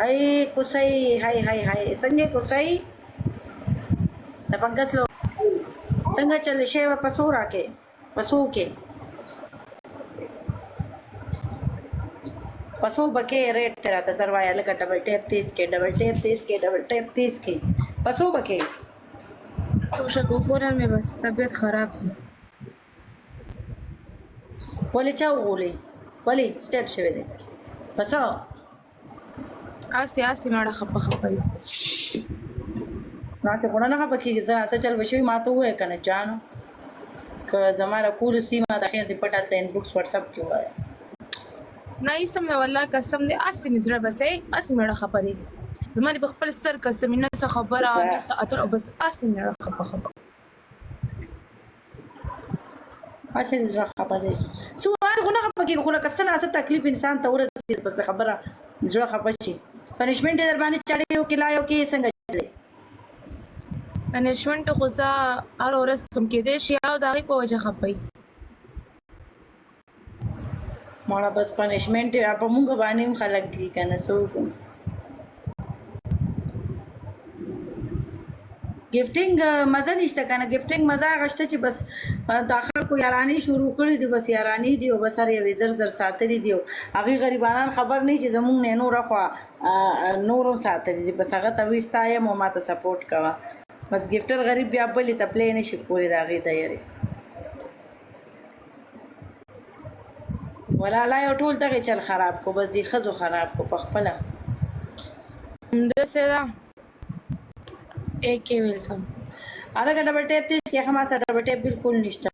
ای کوسۍ هاي هاي هاي څنګه کوسۍ د پنکس لو څنګه چل شي په پسو راکې پسو کې پسو بکې ریټ تیرا ته سروایا لکه ډبل ټیپ تیز کې ډبل ټیپ تیز کې ډبل ټیپ تیز کې پسو بکې تو شکو پورا میں بس طبیعت خراب تھی. ولې چا وغولې ولې سټیټ شوی دی پسو آسی ماڑا خپا دی. راته کو نه خپه کېږي زه څه چل بشوي ما ته ووایه که نه جانو که زما د کور سیمه د خیر د پټ هلته انبوکس وټساپ کې ووایه نہیں سم نے والله قسم دے آسی مزرا بس ہے آسی میرا خپا دی. زمانی په خپل سر قسم نه څه خبره نه څه اتر بس آسی میرا خپا اصل زړه خپه دی سو هغه خو نه خپه کېږي خو لکه څه نه څه تکلیف انسان ته ورسېږي بس خبره زړه خپه شي پنشمنټ یې در باندې چړې کې لایو کې څنګه چلې پنشمنٹ خو زه هر ورځ کم کېدی شي او د هغې په وجه خپه مړه بس پنشمنټ په مونږ باندې هم خلک دي که نه څه وکړو ګفټینګ مزه نشته که نه ګفټینګ مزه هغه شته چې بس دا خلکو یارانې شروع کړي دي بس یارانې دي او بس هر یوې زر زر ساتلي دي او هغې غریبانان خبر نه چې زمونږ نه نوره خوا نور هم ساتلي دي بس هغه ته وایي ستا یم او ما ته سپورټ کوه بس ګفټر غریب بیا بلې ته پلی نه شي کولی د هغې تیارې ولالا یو ټول دغې چل خراب کو بس دې ښځو خراب کو په خپله همداسې ده ایک ویلکم هغه ډبل ټیپ تیز کې هغه ما سره ډبل ټیپ بلکل نشته